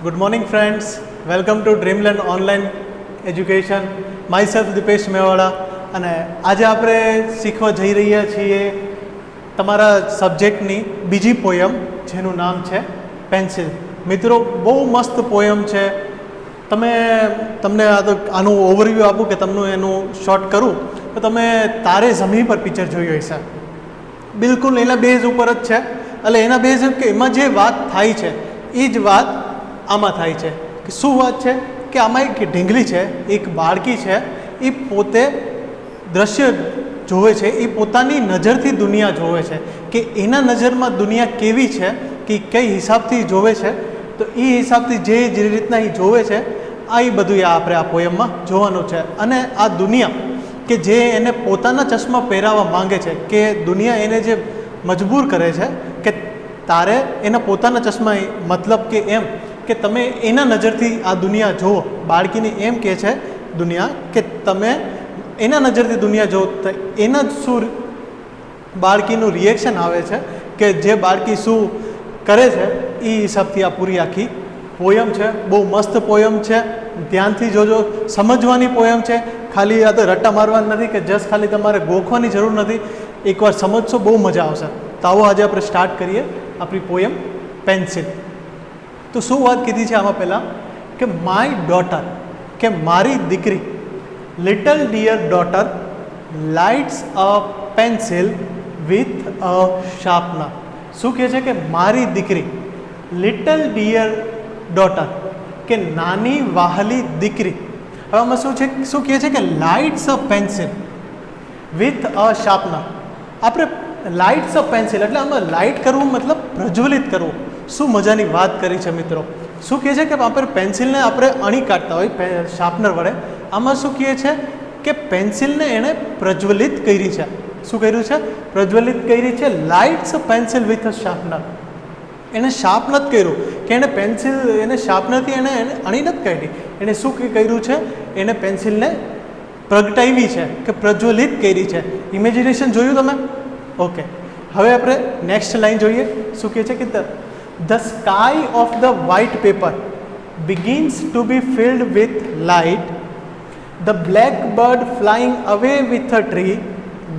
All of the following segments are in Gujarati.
Good morning, friends. Welcome to Dreamland Online Education. Myself Dipesh Mewada અને આજે આપણે શીખવા જઈ રહ્યા છીએ તમારા સબ્જેક્ટની બીજી પોયમ જેનું નામ છે પેન્સિલ. મિત્રો બહુ મસ્ત પોયમ છે. તમને આનું ઓવરવ્યૂ આપું કે તમને એનું શોર્ટ કરું તો તમે તારે ઝમીન પર પિક્ચર જોયું હશે. બિલકુલ એના બેઝ ઉપર જ છે. એટલે એના બેઝ કે એમાં જે વાત થાય છે એ જ વાત આમાં થાય છે. કે શું વાત છે કે આમાં એક ઢીંગલી છે, એક બાળકી છે, એ પોતે દ્રશ્ય જોવે છે, એ પોતાની નજરથી દુનિયા જોવે છે કે એના નજરમાં દુનિયા કેવી છે, કે કઈ હિસાબથી જોવે છે. તો એ હિસાબથી જે રીતના એ જોવે છે એ બધું આપણે આ પોયમમાં જોવાનું છે. અને આ દુનિયા કે જે એને પોતાના ચશ્મા પહેરાવવા માંગે છે, કે દુનિયા એને જે મજબૂર કરે છે કે તારે એના પોતાના ચશ્મા, મતલબ કે એમ કે તમે એના નજરથી આ દુનિયા જુઓ. બાળકીને એમ કહે છે દુનિયા કે તમે એના નજરથી દુનિયા જુઓ. તો એના શું બાળકીનું રિએક્શન આવે છે, કે જે બાળકી શું કરે છે એ હિસાબથી આ પૂરી આખી પોયમ છે. બહુ મસ્ત પોયમ છે. ધ્યાનથી જોજો. સમજવાની પોયમ છે. ખાલી આ તો રટ્ટા મારવાની નથી કે જસ્ટ ખાલી તમારે ગોખવાની જરૂર નથી. એકવાર સમજશો બહુ મજા આવશે. તો આવો આજે આપણે સ્ટાર્ટ કરીએ આપણી પોયમ પેન્સિલ. તો શું વાત કીધી છે આમાં પહેલાં કે માય ડોટર, કે મારી દીકરી, little dear daughter lights a pencil with a sharpener. શું કહે છે કે મારી દીકરી, લિટલ ડિયર ડોટર, કે નાની વહાલી દીકરી. હવે આમાં શું કહે છે કે lights a pencil with a sharpener. આપણે લાઇટ્સ અ પેન્સિલ એટલે આમાં લાઇટ કરવું મતલબ પ્રજ્વલિત કરવું. શું મજાની વાત કરી છે મિત્રો. શું કહે છે કે આપણે પેન્સિલને આપણે અણી કાઢતા હોય શાર્પનર વડે. આમાં શું કહે છે કે પેન્સિલને એણે પ્રજ્વલિત કરી છે. શું કર્યું છે? પ્રજ્વલિત કરી છે. Lights a pencil with a sharpener. એણે શાર્પ નથી કર્યું કે એણે પેન્સિલ એને શાર્પનરથી એને અણી નથી કાઢી. એણે શું કર્યું છે? એણે પેન્સિલને પ્રગટાવી છે, કે પ્રજ્વલિત કરી છે. ઇમેજિનેશન જોયું તમે? ઓકે. હવે આપણે નેક્સ્ટ લાઈન જોઈએ. શું કહે છે કે The sky of the white paper begins to be filled with light. The blackbird flying away with a tree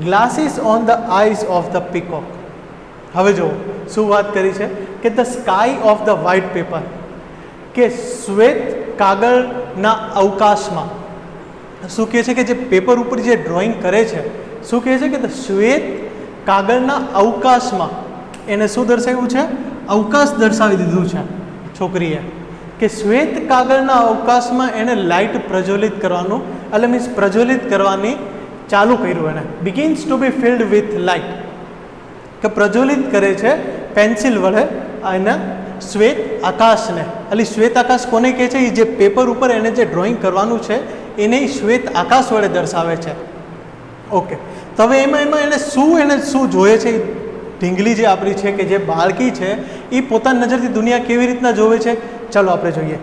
glasses on the eyes of the peacock. હવે જુઓ શું વાત કરી છે કે the sky of the white paper, કે શ્વેત કાગળના અવકાશમાં. શું કહે છે કે જે પેપર ઉપર જે ડ્રોઈંગ કરે છે, શું કહે છે કે ધ શ્વેત કાગળના અવકાશમાં એને શું દર્શાવ્યું છે? અવકાશ દર્શાવી દીધું છે છોકરીએ. કે શ્વેત કાગળના અવકાશમાં એને લાઇટ પ્રજ્વલિત કરવાનું, એટલે મીન્સ પ્રજ્વલિત કરવાની ચાલુ કર્યું. એને begins to be filled with light, કે પ્રજ્વલિત કરે છે પેન્સિલ વડે એના શ્વેત આકાશને. એટલે શ્વેત આકાશ કોને કહે છે? એ જે પેપર ઉપર એને જે ડ્રોઈંગ કરવાનું છે એને શ્વેત આકાશ વડે દર્શાવે છે. ઓકે. તો હવે એમાં એને શું જોઈએ છે? ઢીંગલી જે આપણી છે, કે જે બાળકી છે, એ પોતાની નજરથી દુનિયા કેવી રીતના જોવે છે ચાલો આપણે જોઈએ.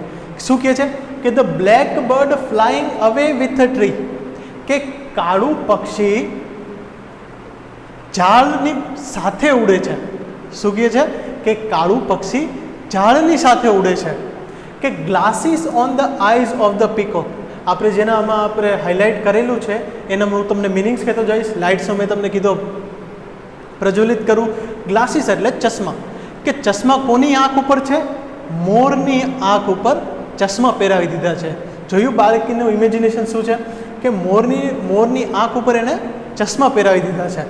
શું કહે છે કે ધ બ્લેક બર્ડ ફ્લાઇંગ અવે વિથ અ ટ્રી, કે કાળું પક્ષી ઝાડની સાથે ઉડે છે. શું કહે છે કે કાળું પક્ષી ઝાડની સાથે ઉડે છે. કે glasses on the eyes of the peacock. આપણે જેના આમાં આપણે હાઇલાઇટ કરેલું છે એના હું તમને મિનિંગ્સ કહેતો જઈશ. લાઇટ્સ મેં તમને કીધો પ્રજ્વલિત કરું. ગ્લાસીસ એટલે ચશ્મા, કે ચશ્મા કોની આંખ ઉપર છે? મોરની આંખ ઉપર ચશ્મા પહેરાવી દીધા છે. જોયું બાળકીનું ઇમેજિનેશન શું છે? કે મોરની આંખ ઉપર એને ચશ્મા પહેરાવી દીધા છે.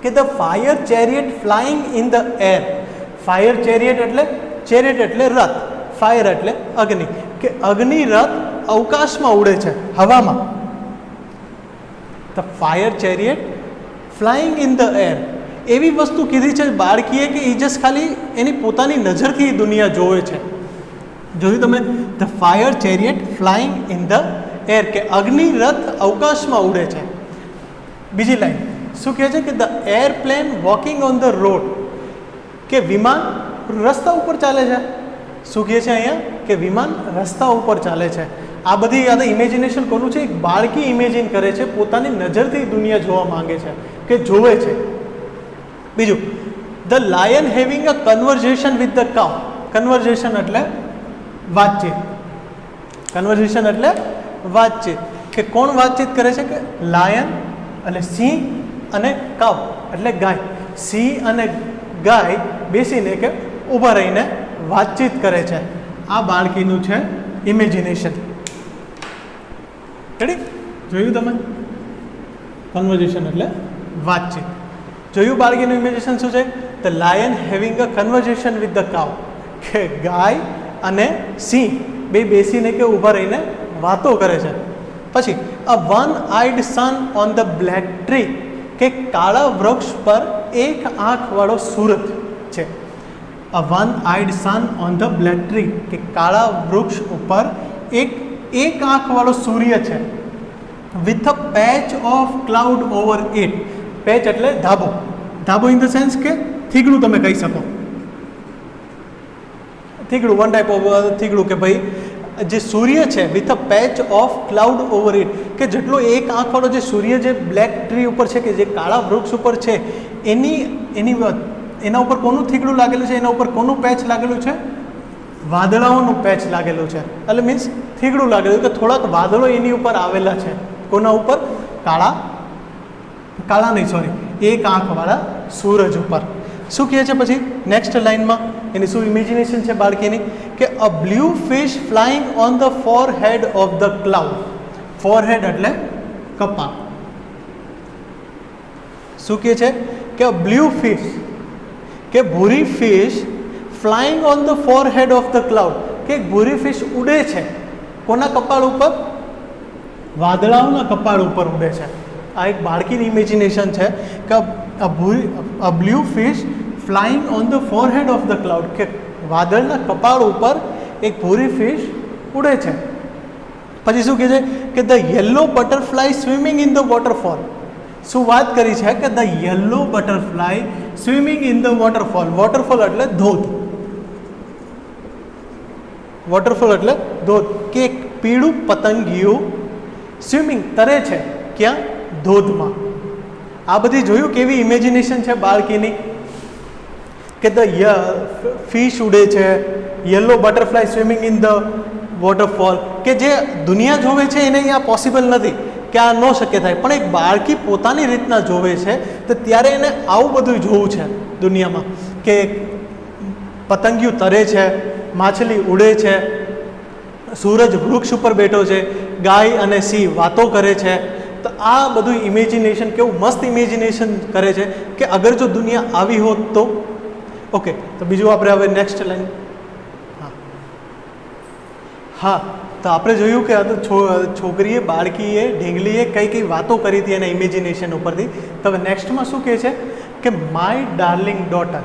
કે the fire chariot flying in the air. Fire chariot એટલે રથ, ફાયર એટલે અગ્નિ, કે અગ્નિ રથ અવકાશમાં ઉડે છે, હવામાં. The fire chariot flying in the air. એવી વસ્તુ કીધી છે બાળકીએ કે એ જસ્ટ ખાલી એની પોતાની નજરથી દુનિયા જોવે છે. જોયું તમે? The fire chariot flying in the air, કે અગ્નિ રથ અવકાશમાં ઉડે છે. બીજી લાઈન શું કહે છે કે the airplane walking on the road, કે વિમાન રસ્તા ઉપર ચાલે છે. શું કહે છે અહીંયા? કે વિમાન રસ્તા ઉપર ચાલે છે. આ બધી યાદ ઇમેજિનેશન કોનું છે? એક બાળકી ઇમેજિન કરે છે, પોતાની નજરથી દુનિયા જોવા માંગે છે, કે જોવે છે. બીજું the lion having a conversion with the cow. Conversion એટલે વાતચીત. કન્વર્ઝેશન એટલે વાતચીત. કે કોણ વાતચીત કરે છે? કે લાયન એટલે સિંહ અને કાવ એટલે ગાય. સિંહ અને ગાય બેસીને કે ઊભા રહીને વાતચીત કરે છે. આ બાળકીનું છે ઇમેજિનેશન. રેડી? જોયું તમે? કન્વર્ઝેશન એટલે વાતચીત. જોયું બાળકીનું ઇમેજિનેશન શું છે? The lion having a conversion with the cow. કે ગાય અને સિંહ બે બેસીને કે ઊભા રહીને વાતો કરે છે. પછી a one eyed sun on the black tree. કે કાળા વૃક્ષ પર એક આંખવાળો સૂરજ છે. A one eyed sun on the black tree. કે કાળા વૃક્ષ ઉપર એક આંખવાળો સૂર્ય છે. With a patch of cloud over it. Patch એટલે ધાબો. ધાબો ઇન ધ સેન્સ કે થીગડું તમે કહી શકો. થીગડું, વન ટાઈપ ઓફ થીગડું. કે ભાઈ જે સૂર્ય છે with a patch of cloud over it. કે જેટલો એક આંખવાળો જે સૂર્ય જે બ્લેક ટ્રી ઉપર છે, કે જે કાળા વૃક્ષ ઉપર છે, એના ઉપર કોનું થીગડું લાગેલું છે? એના ઉપર કોનું પેચ લાગેલું છે? વાદળાઓનું પેચ લાગેલું છે. એટલે મીન્સ થીગડું લાગેલું કે થોડાક વાદળો એની ઉપર આવેલા છે. કોના ઉપર? કાળા નહીં, સોરી, એક આંખવાળા સૂરજ ઉપર. શું કહે છે પછી નેક્સ્ટ લાઇનમાં? એની શું ઇમેજિનેશન છે બાળકીની? કે a blue fish flying on the forehead of the cloud. Forehead એટલે કપાળ. શું કહે છે? કે અ બ્લુ ફિશ, કે ભૂરી fish flying on the forehead of the cloud. કે ભૂરી ફિશ ઉડે છે. કોના કપાળ ઉપર? વાદળાઓના કપાળ ઉપર ઉડે છે. આ એક બાળકીની ઇમેજિનેશન છે કે a blue fish flying on the forehead of the cloud. કે વાદળના કપાળ ઉપર એક ભૂરી ફિશ ઉડે છે. પછી શું કહે છે? કે the yellow butterfly swimming in the waterfall. શું વાત કરી છે? કે the yellow butterfly swimming in the waterfall. Waterfall એટલે ધોધ. વોટરફોલ એટલે ધોધ. કે એક પીળું પતંગિયું સ્વિમિંગ તરે છે. ક્યાં? ધોધમાં. આ બધી જોયું કેવી ઇમેજિનેશન છે બાળકીની? કે ધ ફિશ ઉડે છે, yellow butterfly swimming in the waterfall. કે જે દુનિયા જોવે છે એને અહીંયા પોસિબલ નથી, કે આ ન શક્ય થાય. પણ એક બાળકી પોતાની રીતના જોવે છે તો ત્યારે એને આવું બધું જોવું છે દુનિયામાં. કે પતંગિયું તરે છે, માછલી ઉડે છે, સૂરજ વૃક્ષ ઉપર બેઠો છે, ગાય અને સિંહ વાતો કરે છે. તો આ બધું ઇમેજિનેશન કેવું મસ્ત ઇમેજિનેશન કરે છે કે અગર જો દુનિયા આવી હોત તો. ઓકે, તો બીજું આપણે હવે નેક્સ્ટ લાઈન. હા, તો આપણે જોયું કે છોકરીએ, બાળકીએ, ઢીંગલીએ કઈ વાતો કરી હતી એના ઇમેજિનેશન ઉપરથી. તો હવે નેક્સ્ટમાં શું કહે છે? કે માય ડાર્લિંગ ડોટર.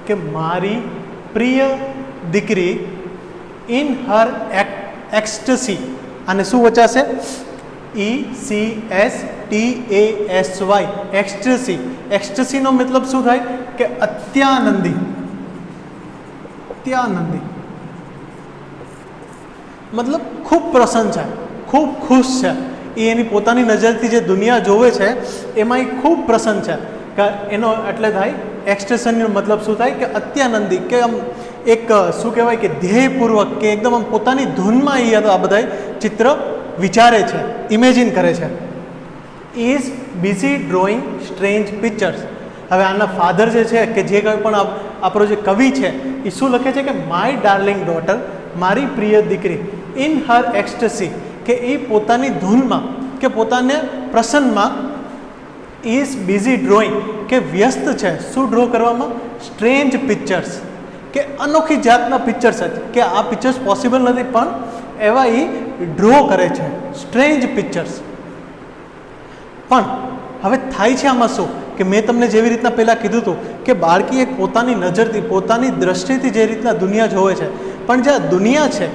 કે મારી પ્રિય દીકરી ઇન હર એક્સ્ટસી. અને શું વચાશે? ECSTASY. એક્સ્ટસી. એક્સ્ટસીનો મતલબ શું થાય? કે અત્યાનંદી. અત્યાનંદી મતલબ ખૂબ પ્રસન્ન છે, ખૂબ ખુશ છે. એ એની પોતાની નજરથી જે દુનિયા જોવે છે એમાં એ ખૂબ પ્રસન્ન છે. કે એનો એટલે થાય એક્સ્ટેશનનો મતલબ શું થાય? કે અત્યાનંદી. કે આમ એક શું કહેવાય કે ધ્યેયપૂર્વક, કે એકદમ આમ પોતાની ધૂનમાં એ આ બધા ચિત્ર વિચારે છે, ઇમેજિન કરે છે. Is busy drawing strange pictures. હવે આના ફાધર જે છે, કે જે કંઈ પણ આપણો જે કવિ છે, એ શું લખે છે? કે માય ડાર્લિંગ ડોટર, મારી પ્રિય દીકરી, ઇન હર એક્સ્ટસી. કે એ પોતાની ધૂનમાં, કે પોતાને પ્રસન્નમાં, ઇઝ બિઝી ડ્રોઈંગ. કે વ્યસ્ત છે શું ડ્રો કરવામાં? Strange pictures. કે અનોખી જાતના પિક્ચર્સ જ, કે આ પિક્ચર્સ પોસિબલ નથી પણ એવા એ ડ્રો કરે છે, સ્ટ્રેન્જ પિક્ચર્સ. પણ હવે થાય છે આમાં શું? કે મેં તમને જેવી રીતના પહેલાં કીધું હતું કે બાળકી એક પોતાની નજરથી, પોતાની દ્રષ્ટિથી જે રીતના દુનિયા જોવે છે, પણ જે આ દુનિયા છે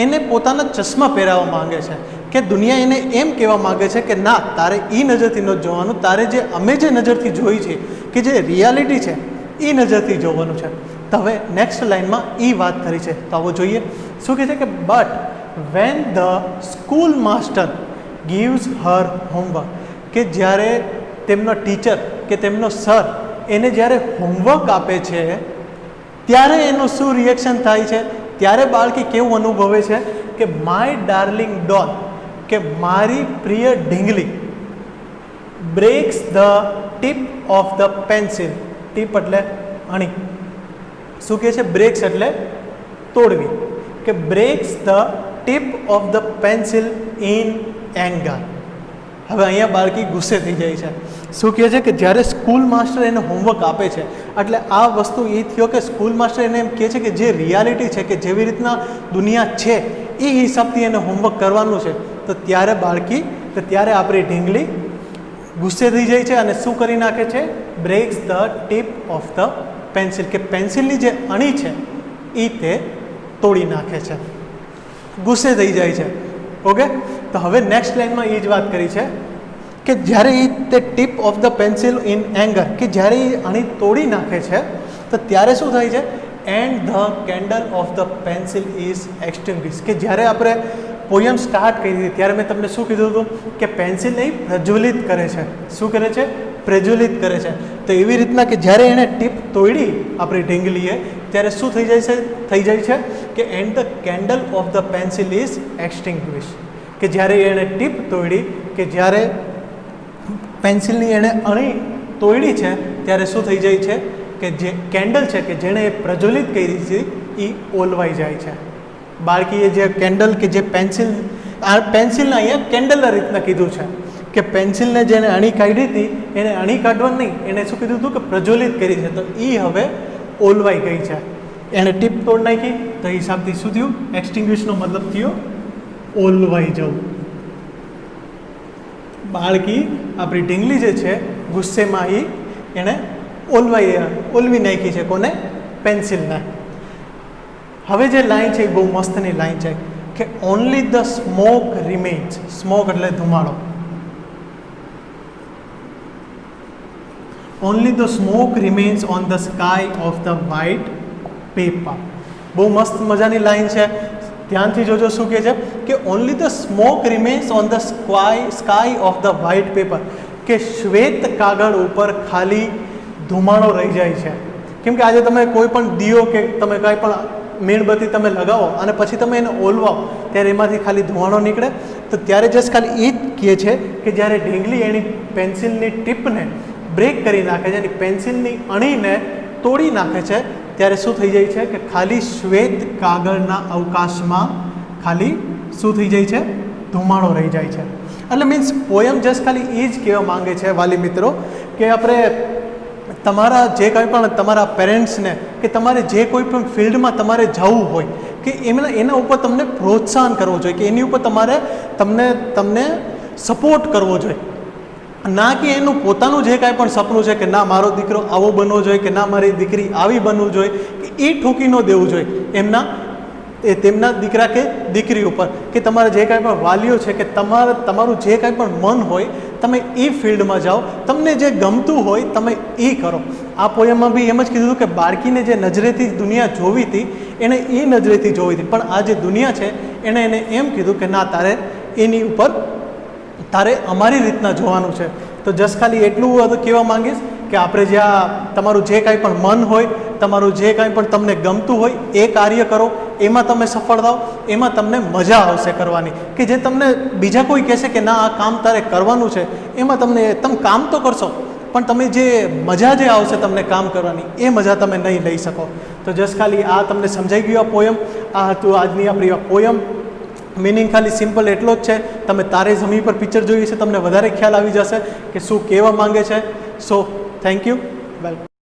એને પોતાના ચશ્મા પહેરાવવા માંગે છે. કે દુનિયા એને એમ કહેવા માંગે છે કે ના, તારે એ નજરથી ન જોવાનું, તારે જે અમે જે નજરથી જોઈ છે, કે જે રિયાલિટી છે એ નજરથી જોવાનું છે. તો હવે નેક્સ્ટ લાઇનમાં એ વાત કરી છે, તો આવો જોઈએ. શું કહે છે? કે but when the school master gives her homework. કે જ્યારે તેમનો ટીચર, કે તેમનો સર એને જ્યારે હોમવર્ક આપે છે ત્યારે એનું શું રિએક્શન થાય છે? ત્યારે બાળકી કેવું અનુભવે છે કે માય ડાર્લિંગ ડોલ, કે મારી પ્રિય ઢીંગલી, breaks the tip of the pencil. Tip એટલે અણી. શું કહે છે? બ્રેક્સ એટલે તોડવી, કે breaks the tip of the pencil in anger. હવે અહીંયા બાળકી ગુસ્સે થઈ જાય છે. શું કહે છે? કે જ્યારે સ્કૂલ માસ્ટર એને હોમવર્ક આપે છે, એટલે આ વસ્તુ એ થયો કે સ્કૂલ માસ્ટર એને એમ કહે છે કે જે રિયાલિટી છે, કે જેવી રીતના દુનિયા છે એ હિસાબથી એને હોમવર્ક કરવાનું છે. તો ત્યારે બાળકી, તો ત્યારે આપણી ઢીંગલી ગુસ્સે થઈ જાય છે અને શું કરી નાખે છે? Breaks the tip of the pencil, કે પેન્સિલની જે અણી છે એ તે તોડી નાખે છે, ગુસ્સે થઈ જાય છે. ઓકે, તો હવે નેક્સ્ટ લાઇનમાં એ જ વાત કરી છે કે જ્યારે એ તે tip of the pencil in anger, કે જ્યારે એ અણી તોડી નાખે છે તો ત્યારે શું થાય છે? And the candle of the pencil is એક્સટિંગ્વિશ. કે જ્યારે આપણે પોયમ સ્ટાર્ટ કરી હતી ત્યારે મેં તમને શું કીધું હતું કે પેન્સિલને પ્રજ્વલિત કરે છે. શું કરે છે? પ્રજ્વલિત કરે છે. તો એવી રીતના કે જ્યારે એણે ટીપ તોડી આપણી ઢીંગલીએ, ત્યારે શું થઈ જાય છે કે and the candle of the pencil is એક્સટિંગ્વિશ. કે જ્યારે એણે ટીપ તોડી, કે જ્યારે પેન્સિલની એણે અણી તોડી છે, ત્યારે શું થઈ જાય છે કે જે કેન્ડલ છે કે જેણે પ્રજ્વલિત કરી છે એ ઓલવાઈ જાય છે. બાળકીએ જે કેન્ડલ, કે જે પેન્સિલ, આ પેન્સિલને અહીંયા કેન્ડલના રીતના કીધું છે કે પેન્સિલને જેને અણી કાઢી હતી એને અણી કાઢવાનું નહીં, એને શું કીધું હતું કે પ્રજ્વલિત કરી છે. તો એ હવે ઓલવાઈ ગઈ છે. એણે ટીપ તોડ નાખી તો એ હિસાબથી શું થયું? એક્સટિંગ્વિશનો મતલબ થયો ઓલવાઈ જવું. બાળકી આપણી ઢીંગલી જે છે ગુસ્સેમાં એણે ઓલવી નાખી છે. કોને? પેન્સિલને. હવે જે લાઈન છે એ બહુ મસ્તની લાઈન છે કે only the smoke remains. Smoke એટલે ધુમાડો. Only the smoke remains on the sky of the white paper. બહુ મસ્ત મજાની લાઈન છે, ધ્યાનથી જોજો. શું કહે છે કે only the smoke remains on the sky of the white paper, કે શ્વેત કાગળ ઉપર ખાલી ધુમાડો રહી જાય છે. કેમ કે આજે તમે કોઈ પણ દીવો કે તમે કાંઈ પણ મીણબત્તી તમે લગાવો અને પછી તમે એને ઓલવાઓ ત્યારે એમાંથી ખાલી ધુમાડો નીકળે. તો ત્યારે જસ્ટ ખાલી એ જ કહે છે કે જ્યારે ઢીંગલી એની પેન્સિલની ટીપને બ્રેક કરી નાખે છે, એની પેન્સિલની અણીને તોડી નાખે છે, ત્યારે શું થઈ જાય છે કે ખાલી શ્વેત કાગળના અવકાશમાં ખાલી શું થઈ જાય છે? ધુમાડો રહી જાય છે. એટલે મીન્સ પોયમ જસ્ટ ખાલી એ જ કહેવા માંગે છે વાલી મિત્રો કે આપણે તમારા જે કંઈ પણ તમારા પેરેન્ટ્સને, કે તમારે જે કોઈ પણ ફિલ્ડમાં તમારે જવું હોય કે એના ઉપર તમને પ્રોત્સાહન કરવો જોઈએ, કે એની ઉપર તમને સપોર્ટ કરવો જોઈએ. ના કે એનું પોતાનું જે કાંઈ પણ સપનું છે કે ના મારો દીકરો આવો બનવો જોઈએ, કે ના મારી દીકરી આવી બનવું જોઈએ, કે એ ઠોકી ન દેવું જોઈએ તેમના દીકરા કે દીકરી ઉપર. કે તમારા જે કાંઈ પણ વાલીઓ છે કે તમારું જે કાંઈ પણ મન હોય તમે એ ફિલ્ડમાં જાઓ, તમને જે ગમતું હોય તમે એ કરો. આ પોયમમાં બી એમ જ કીધું હતું કે બાળકીને જે નજરેથી દુનિયા જોવી હતી એણે એ નજરેથી જોવી હતી, પણ આ જે દુનિયા છે એને એમ કીધું કે ના, એની ઉપર તારે અમારી રીતના જોવાનું છે. તો જસ્ટ ખાલી એટલું કહેવા માંગીશ કે આપણે જ્યાં તમારું જે કાંઈ પણ મન હોય, તમારું જે કાંઈ પણ તમને ગમતું હોય એ કાર્ય કરો, એમાં તમે સફળ થાઓ, એમાં તમને મજા આવશે કરવાની. કે જે તમને બીજા કોઈ કહેશે કે ના આ કામ તારે કરવાનું છે, એમાં તમે કામ તો કરશો પણ તમે જે મજા જે આવશે તમને કામ કરવાની એ મજા તમે નહીં લઈ શકો. તો જસ્ટ ખાલી આ તમને સમજાઈ ગયું આ પોયમ. આ હતું આજની આપણી આ પોયમ. મિનિંગ ખાલી સિમ્પલ એટલો જ છે. તમે તારે ઝમીન પર પિક્ચર જોઈ છે, તમને વધારે ખ્યાલ આવી જશે કે શું કહેવા માંગે છે. So thank you. વેલકમ.